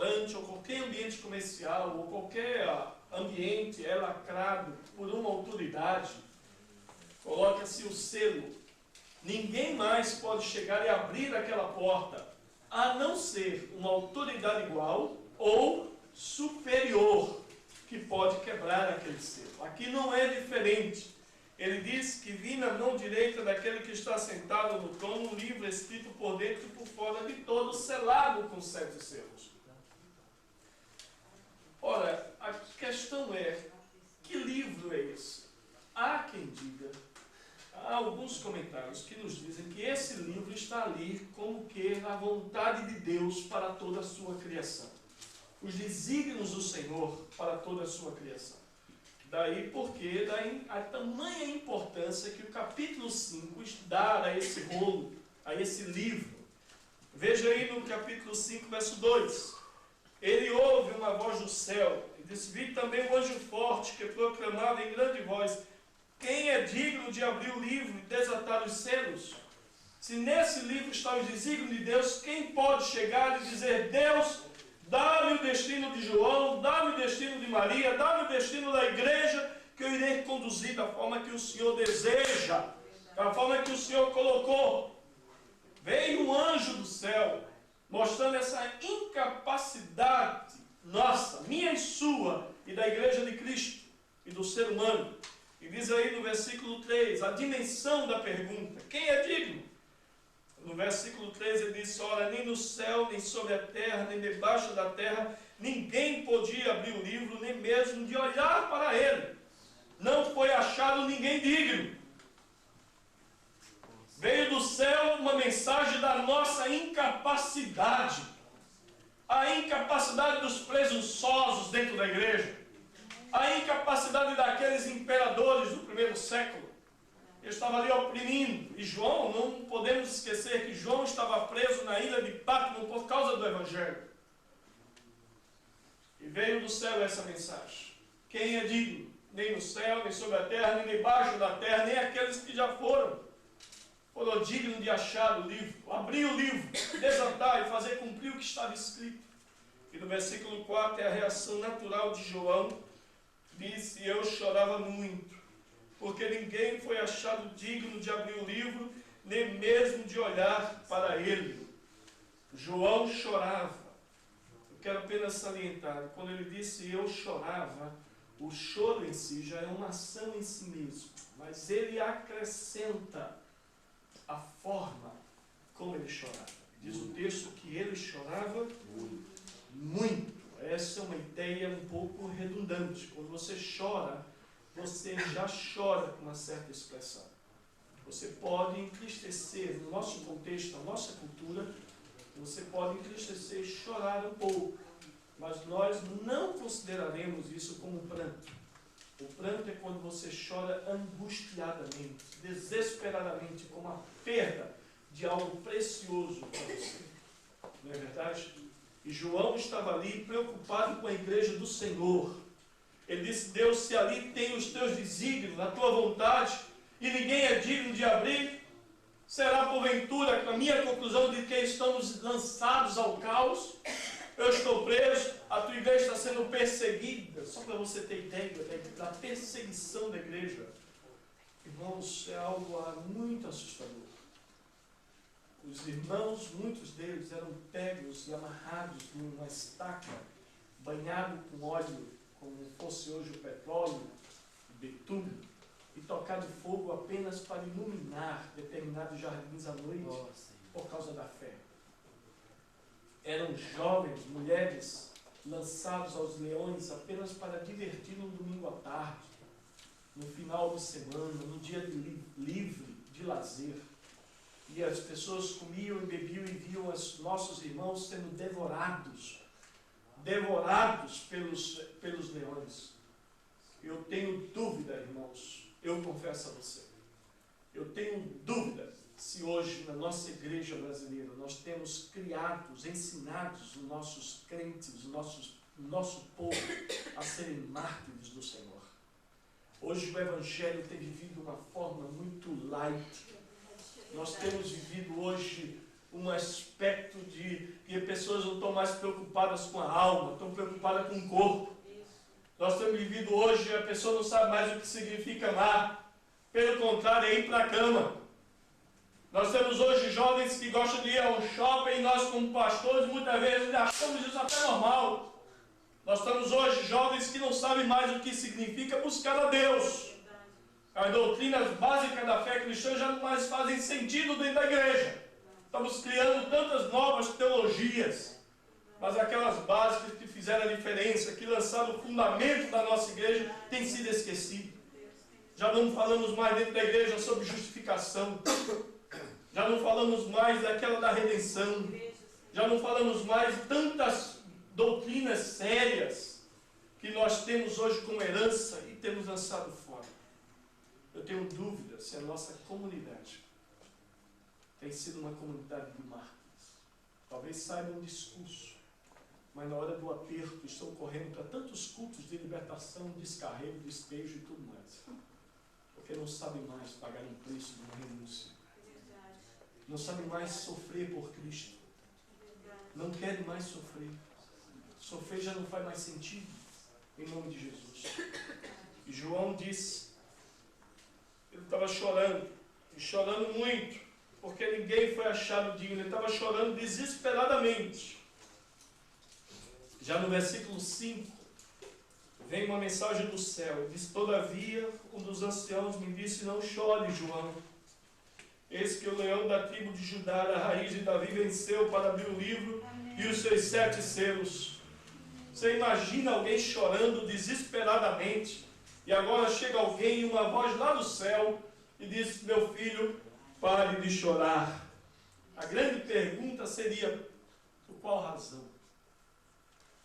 restaurante, ou qualquer ambiente comercial, ou qualquer ambiente é lacrado por uma autoridade, coloca-se o selo. Ninguém mais pode chegar e abrir aquela porta, a não ser uma autoridade igual ou superior, que pode quebrar aquele selo. Aqui não é diferente. Ele diz que vi na mão direita daquele que está sentado no trono um livro escrito por dentro e por fora de todo, selado com 7 selos. Ora, a questão é, que livro é esse? Há quem diga, há alguns comentários que nos dizem que esse livro está ali como que a vontade de Deus para toda a sua criação. Os desígnios do Senhor para toda a sua criação. Daí porque a tamanha importância que o capítulo 5 dá a esse rolo, a esse livro. Veja aí no capítulo 5, verso 2. Ele ouve uma voz do céu, e disse: vi também um anjo forte que proclamava em grande voz: quem é digno de abrir o livro e desatar os selos? Se nesse livro está os desígnios de Deus, quem pode chegar e dizer: Deus, dá-me o destino de João, dá-me o destino de Maria, dá-me o destino da igreja, que eu irei conduzir da forma que o Senhor deseja, da forma que o Senhor colocou. Veio um anjo do céu, mostrando essa incapacidade nossa, minha e sua, e da igreja de Cristo, e do ser humano. E diz aí no versículo 3, a dimensão da pergunta: quem é digno? No versículo 3 ele diz: ora, nem no céu, nem sobre a terra, nem debaixo da terra, ninguém podia abrir o livro, nem mesmo de olhar para ele. Não foi achado ninguém digno. Veio do céu uma mensagem da nossa incapacidade. A incapacidade dos presunçosos dentro da igreja. A incapacidade daqueles imperadores do primeiro século. Ele estava ali oprimindo. E João, não podemos esquecer que João estava preso na ilha de Patmos por causa do Evangelho. E veio do céu essa mensagem: quem é digno? Nem no céu, nem sobre a terra, nem debaixo da terra, nem aqueles que já foram dignos de achar o livro, abrir o livro, desatar e fazer cumprir o que estava escrito. E no versículo 4 é a reação natural de João. Disse: eu chorava muito, porque ninguém foi achado digno de abrir o livro, nem mesmo de olhar para ele. João chorava. Eu quero apenas salientar, quando ele disse eu chorava, o choro em si já é uma ação em si mesmo, mas ele acrescenta a forma como ele chorava. Diz o texto que ele chorava muito. Essa é uma ideia um pouco redundante. Quando você chora, você já chora com uma certa expressão. Você pode entristecer, no nosso contexto, na nossa cultura, você pode entristecer e chorar um pouco, mas nós não consideraremos isso como pranto. O pranto é quando você chora angustiadamente, desesperadamente, com a perda de algo precioso para você. Não é verdade? E João estava ali preocupado com a igreja do Senhor. Ele disse: Deus, se ali tem os teus desígnios, a tua vontade, e ninguém é digno de abrir, será porventura a minha conclusão de que estamos lançados ao caos? Eu estou preso, a tua igreja está sendo perseguida. Só para você ter ideia da perseguição da igreja. Irmãos, é algo muito assustador. Os irmãos, muitos deles eram pegos e amarrados numa estaca, banhado com óleo, como fosse hoje o petróleo, o betume, e tocado fogo apenas para iluminar determinados jardins à noite, por causa da fé. Eram jovens, mulheres, lançados aos leões apenas para divertir no domingo à tarde, no final de semana, no dia livre, de lazer. E as pessoas comiam e bebiam e viam os nossos irmãos sendo devorados pelos leões. Eu tenho dúvida, irmãos, eu confesso a você, eu tenho dúvida se hoje na nossa igreja brasileira nós temos criados, ensinados os nossos crentes, o nosso povo a serem mártires do Senhor. Hoje o Evangelho tem vivido uma forma muito light. Nós temos vivido hoje um aspecto de que pessoas não estão mais preocupadas com a alma, estão preocupadas com o corpo. Nós temos vivido hoje, a pessoa não sabe mais o que significa amar. Pelo contrário, é ir para a cama. Nós temos hoje jovens que gostam de ir ao shopping, e nós como pastores muitas vezes achamos isso até normal. Nós temos hoje jovens que não sabem mais o que significa buscar a Deus. As doutrinas básicas da fé cristã já não mais fazem sentido dentro da igreja. Estamos criando tantas novas teologias, mas aquelas básicas que fizeram a diferença, que lançaram o fundamento da nossa igreja, têm sido esquecidas. Já não falamos mais dentro da igreja sobre justificação. Já não falamos mais daquela da redenção. Já não falamos mais de tantas doutrinas sérias que nós temos hoje como herança e temos lançado fora. Eu tenho dúvida se a nossa comunidade tem sido uma comunidade de mártires. Talvez saibam um discurso, mas na hora do aperto estão correndo para tantos cultos de libertação, descarrego, despejo e tudo mais. Porque não sabem mais pagar um preço de uma renúncia. Não sabem mais sofrer por Cristo. Não querem mais sofrer. Sofrer já não faz mais sentido. Em nome de Jesus. E João disse, ele estava chorando, e chorando muito, porque ninguém foi achado digno. Ele estava chorando desesperadamente. Já no versículo 5, vem uma mensagem do céu. Diz, todavia, um dos anciãos me disse, não chore, João. Eis que o leão da tribo de Judá, a raiz de Davi, venceu para abrir o livro e os seus 7 selos. Você imagina alguém chorando desesperadamente, e agora chega alguém, uma voz lá do céu, e diz, meu filho, pare de chorar. A grande pergunta seria, por qual razão?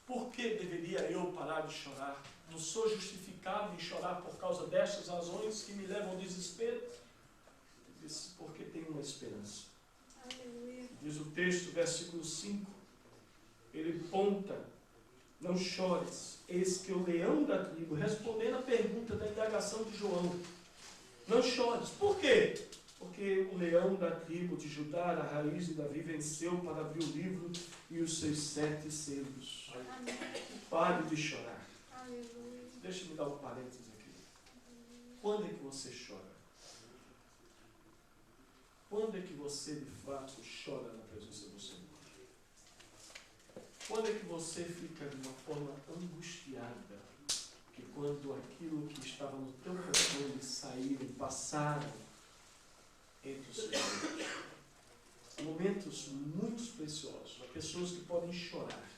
Por que deveria eu parar de chorar? Não sou justificado em chorar por causa destas razões que me levam ao desespero? Diz, porque tem uma esperança. Aleluia. Diz o texto, versículo 5, ele ponta, não chores, eis que o leão da tribo, respondendo a pergunta da indagação de João, não chores, por quê? Porque o leão da tribo de Judá, a raiz de Davi, venceu para abrir o livro e os seus 7 selos. Amém. Pare de chorar. Aleluia. Deixa-me dar um parênteses aqui. Quando é que você chora? Quando é que você, de fato, chora na presença do Senhor? Quando é que você fica de uma forma angustiada? Que quando aquilo que estava no teu controle saíram, passaram entre os seus dedos. Momentos muito preciosos. Há pessoas que podem chorar,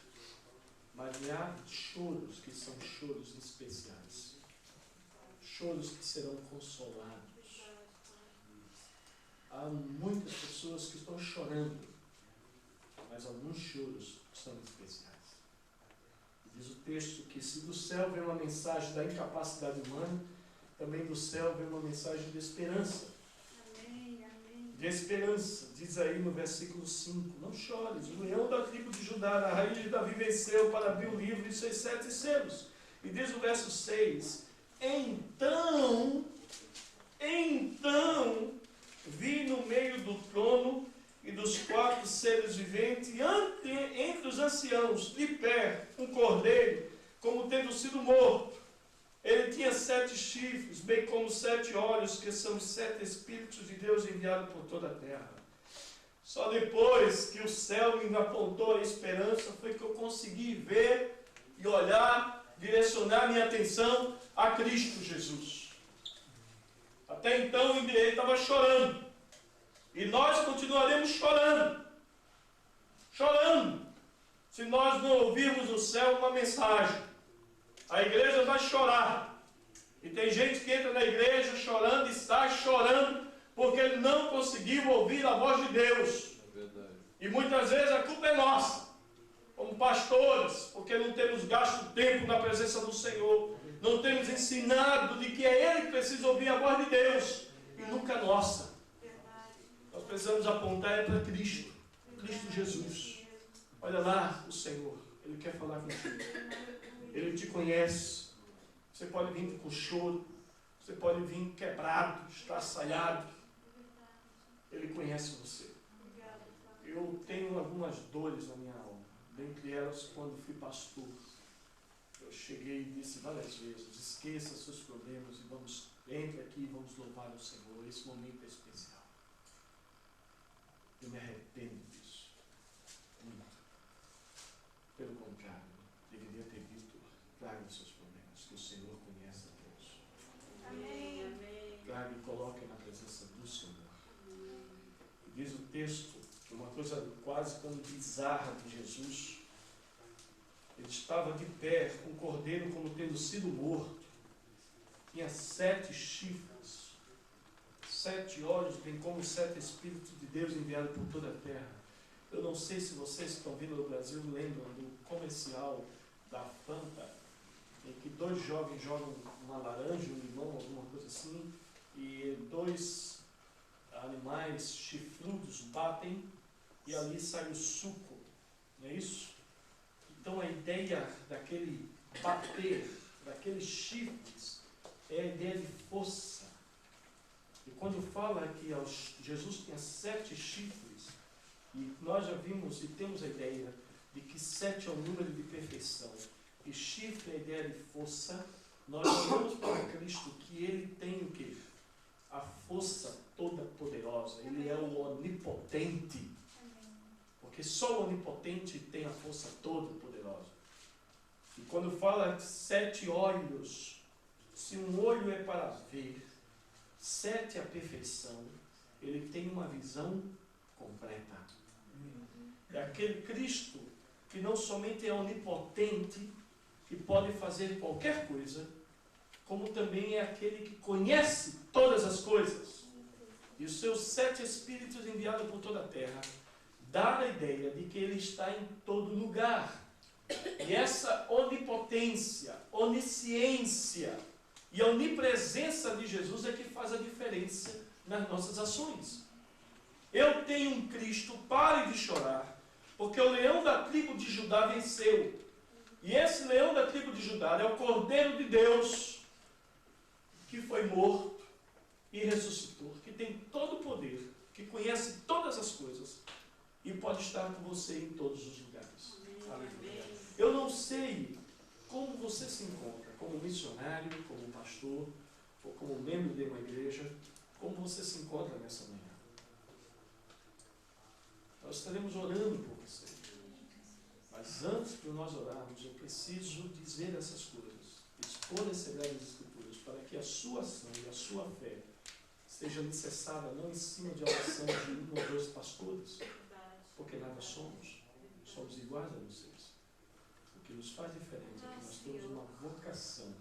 mas há choros que são choros especiais. Choros que serão consolados. Há muitas pessoas que estão chorando, mas alguns choros são especiais. Diz o texto que se do céu vem uma mensagem da incapacidade humana, também do céu vem uma mensagem de esperança. Amém, amém. De esperança, diz aí no versículo 5, não chores, o leão da tribo de Judá, a raiz de Davi venceu para abrir o livro e seus 7 selos. E diz o verso 6, então, vi no meio do trono e dos 4 seres viventes, entre os anciãos, de pé, um cordeiro, como tendo sido morto. Ele tinha 7 chifres, bem como 7 olhos, que são os 7 Espíritos de Deus enviados por toda a terra. Só depois que o céu me apontou a esperança, foi que eu consegui ver e olhar, direcionar minha atenção a Cristo Jesus. Até então ele estava chorando. E nós continuaremos chorando. Chorando. Se nós não ouvirmos do céu uma mensagem. A igreja vai chorar. E tem gente que entra na igreja chorando e sai chorando porque não conseguiu ouvir a voz de Deus. É verdade. E muitas vezes a culpa é nossa. Como pastores, porque não temos gasto tempo na presença do Senhor. Não temos ensinado de que é Ele que precisa ouvir a voz de Deus. E nunca a nossa. Nós precisamos apontar para Cristo. Cristo Jesus. Olha lá o Senhor. Ele quer falar contigo. Ele te conhece. Você pode vir com choro. Você pode vir quebrado, estraçalhado. Ele conhece você. E eu tenho algumas dores na minha alma. Dentre elas, quando fui pastor, eu cheguei e disse várias vezes: esqueça seus problemas e entre aqui e vamos louvar o Senhor. Esse momento é especial. Eu me arrependo disso. Muito. Pelo contrário, deveria ter dito: traga os seus problemas, que o Senhor conhece a todos. Amém. Traga e coloque na presença do Senhor. Diz o texto, uma coisa quase como bizarra de Jesus. Ele estava de pé, com o cordeiro como tendo sido morto. Tinha 7 chifres, 7 olhos, bem como 7 Espíritos de Deus enviados por toda a terra. Eu não sei se vocês que estão vindo do Brasil lembram do comercial da Fanta, em que 2 jovens jogam uma laranja, um limão, alguma coisa assim, e 2 animais chifrudos batem e ali sai o suco, não é isso? Então a ideia daquele bater, daqueles chifres, é a ideia de força. E quando fala que Jesus tinha 7 chifres, e nós já vimos e temos a ideia de que 7 é o número de perfeição, e chifre é a ideia de força, nós olhamos para Cristo que ele tem o quê? A força toda poderosa. Ele é o onipotente. Porque só o onipotente tem a força toda poderosa. E quando fala de 7 olhos, se um olho é para ver, 7 é a perfeição, ele tem uma visão completa. É aquele Cristo que não somente é onipotente, que pode fazer qualquer coisa, como também é aquele que conhece todas as coisas. E os seus 7 Espíritos enviados por toda a terra dá a ideia de que ele está em todo lugar. E essa onipotência, onisciência e a onipresença de Jesus é que faz a diferença nas nossas ações. Eu tenho um Cristo, pare de chorar, porque o leão da tribo de Judá venceu. E esse leão da tribo de Judá é o Cordeiro de Deus, que foi morto e ressuscitou, que tem todo o poder, que conhece todas as coisas e pode estar com você em todos os lugares. Aleluia. Eu não sei como você se encontra, como missionário, como pastor, ou como membro de uma igreja, como você se encontra nessa manhã. Nós estaremos orando por você. Mas antes de nós orarmos, eu preciso dizer essas coisas, expor as Sagradas Escrituras, para que a sua ação e a sua fé seja alicerçada não em cima de oração de 1 ou 2 pastores, porque nada somos iguais a vocês. O que nos faz diferente é que nós temos uma vocação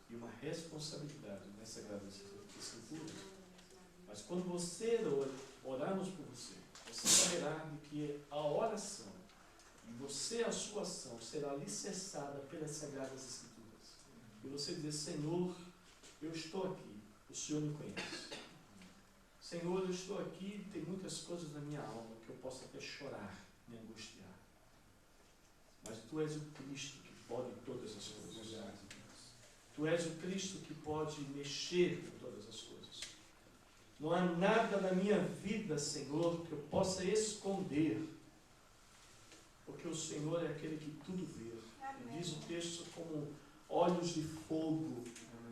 e uma responsabilidade nas Sagradas Escrituras. Mas quando você orarmos por você, você saberá de que a oração e você, a sua ação, será alicerçada pelas Sagradas Escrituras. E você dizer: Senhor, eu estou aqui, o Senhor me conhece. Senhor, eu estou aqui, tem muitas coisas na minha alma que eu posso até chorar, me angustiar. Mas Tu és o Cristo que pode todas as coisas. Tu és o Cristo que pode mexer com todas as coisas. Não há nada na minha vida, Senhor, que eu possa esconder, porque o Senhor é aquele que tudo vê. E diz o texto como olhos de fogo,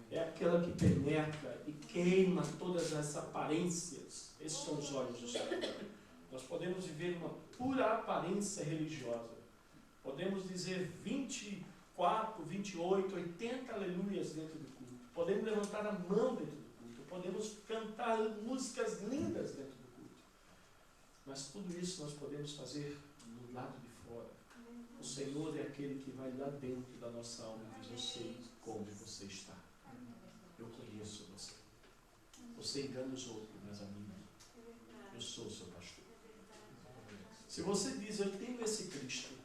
é aquela que penetra e queima todas as aparências. Esses são os olhos do Senhor. Nós podemos viver uma pura aparência religiosa. Podemos dizer 24, 28, 80 aleluias dentro do culto. Podemos levantar a mão dentro do culto. Podemos cantar músicas lindas dentro do culto. Mas tudo isso nós podemos fazer do lado de fora. O Senhor é aquele que vai lá dentro da nossa alma e diz: eu sei como você está. Eu conheço você. Você engana os outros, mas a mim não. Eu sou o seu pastor. Se você diz: eu tenho esse Cristo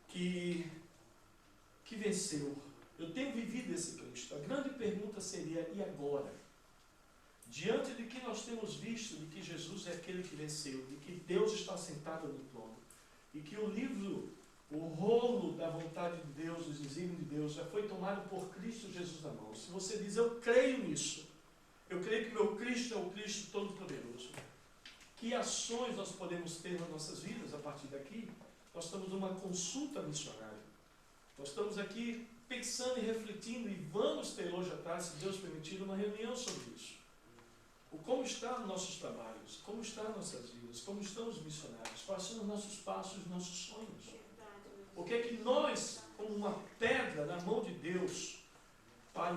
que venceu, eu tenho vivido esse Cristo, a grande pergunta seria: e agora? Diante de que nós temos visto de que Jesus é aquele que venceu, de que Deus está sentado no trono, e que o livro, o rolo da vontade de Deus, dos desígnios de Deus, já foi tomado por Cristo Jesus na mão. Se você diz: eu creio nisso, eu creio que meu Cristo é o Cristo Todo-Poderoso, Que ações nós podemos ter nas nossas vidas a partir daqui? Nós estamos numa consulta missionária. Nós estamos aqui pensando e refletindo, e vamos ter hoje à tarde, se Deus permitir, uma reunião sobre isso. Como estão nossos trabalhos, como estão nossas vidas, como estão os missionários, quais são os nossos passos, os nossos sonhos. O que é que nós, como uma pedra na mão de Deus, para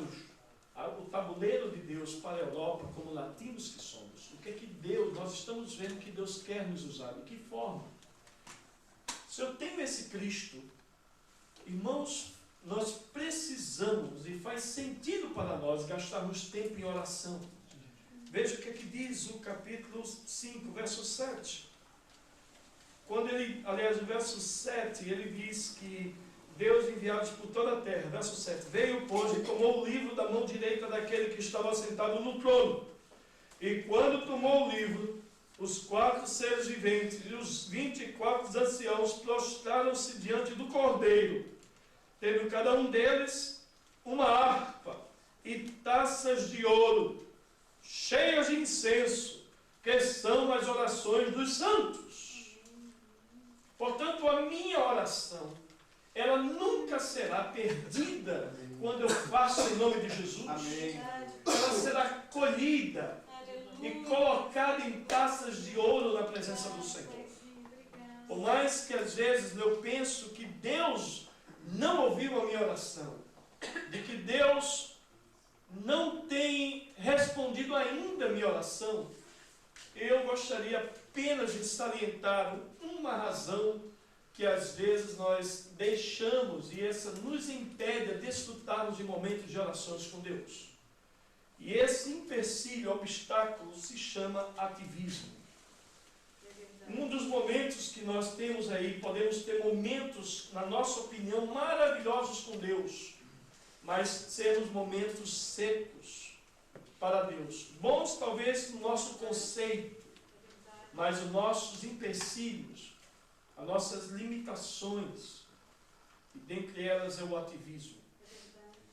o tabuleiro de Deus para a Europa, como latinos que somos, o que é que Deus, nós estamos vendo que Deus quer nos usar, de que forma? Se eu tenho esse Cristo, irmãos, nós precisamos, e faz sentido para nós, gastarmos tempo em oração. Veja o que é que diz o capítulo 5, verso 7. Quando ele, aliás, o verso 7, ele diz que Deus enviados por toda a terra, verso 7, veio, pois, e tomou o livro da mão direita daquele que estava sentado no trono. E quando tomou o livro, os 4 seres viventes e os 24 anciãos prostraram-se diante do Cordeiro, tendo cada um deles uma harpa e taças de ouro, cheias de incenso, que são as orações dos santos. Portanto, a minha oração, ela nunca será perdida quando eu faço em nome de Jesus. Amém. Ela será colhida e colocada em taças de ouro na presença do Senhor. Por mais que às vezes eu penso que Deus não ouviu a minha oração, de que Deus não tem respondido ainda a minha oração, eu gostaria apenas de salientar uma razão que às vezes nós deixamos, e essa nos impede a desfrutarmos de momentos de orações com Deus. E esse empecilho, obstáculo, se chama ativismo. Um dos momentos que nós temos aí, podemos ter momentos, na nossa opinião, maravilhosos com Deus, mas sermos momentos secos para Deus. Bons talvez no nosso conceito, mas os nossos empecilhos, as nossas limitações, e dentre elas é o ativismo.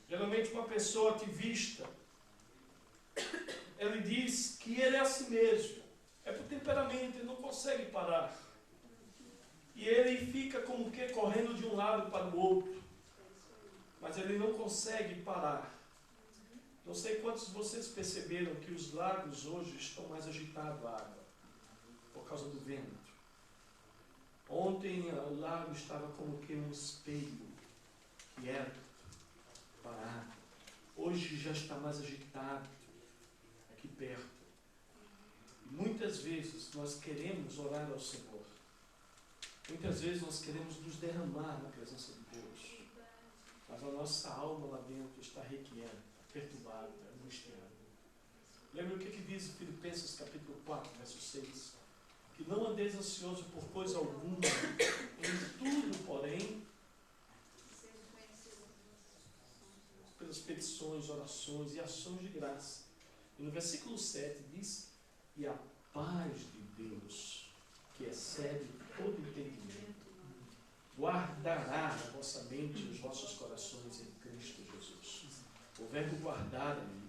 Geralmente uma pessoa ativista, ele diz que ele é assim mesmo, é por temperamento, ele não consegue parar. E ele fica como que correndo de um lado para o outro, mas ele não consegue parar. Não sei quantos de vocês perceberam que os lagos hoje estão mais agitados a água, por causa do vento. Ontem o lago estava como que um espelho, quieto, parado. Hoje já está mais agitado, aqui perto. E muitas vezes nós queremos orar ao Senhor. Muitas vezes nós queremos nos derramar na presença de Deus. Mas a nossa alma lá dentro está requieta, perturbada, angustiada. Lembra o que diz em Filipenses capítulo 4, verso 6? Que não andeis ansioso por coisa alguma, em tudo, porém, pelas petições, orações e ações de graça. E no versículo 7 diz, e a paz de Deus, que excede todo entendimento, guardará a vossa mente e os vossos corações em Cristo Jesus. O verbo guardar ali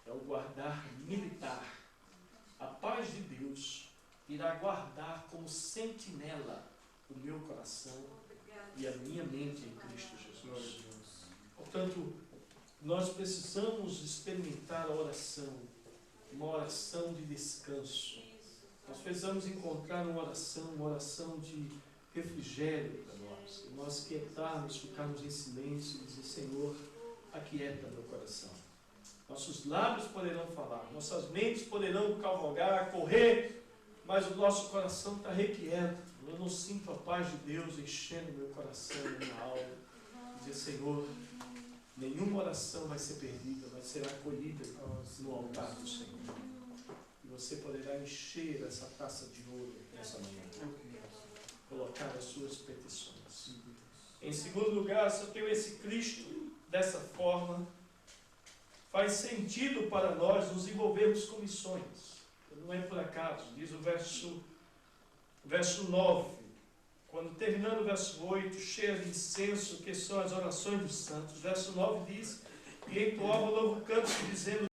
é o guardar militar. A paz de Deus irá guardar como sentinela o meu coração e a minha mente em Cristo Jesus. Portanto, nós precisamos experimentar a oração, uma oração de descanso. Nós precisamos encontrar uma oração de refrigério para nós. E nós quietarmos, ficarmos em silêncio e dizer, Senhor, aquieta meu coração. Nossos lábios poderão falar, nossas mentes poderão cavalgar, correr, mas o nosso coração está requieto. Eu não sinto a paz de Deus enchendo meu coração, minha alma. Dizer, Senhor, nenhuma oração vai ser perdida, vai ser acolhida no altar do Senhor. E você poderá encher essa taça de ouro nessa manhã. Colocar as suas petições. Em segundo lugar, se eu tenho esse Cristo dessa forma, faz sentido para nós nos envolvermos com missões. Não é por acaso, diz o verso 9, quando terminando o verso 8, cheia de incenso, que são as orações dos santos, verso 9 diz, e entoava um novo canto dizendo,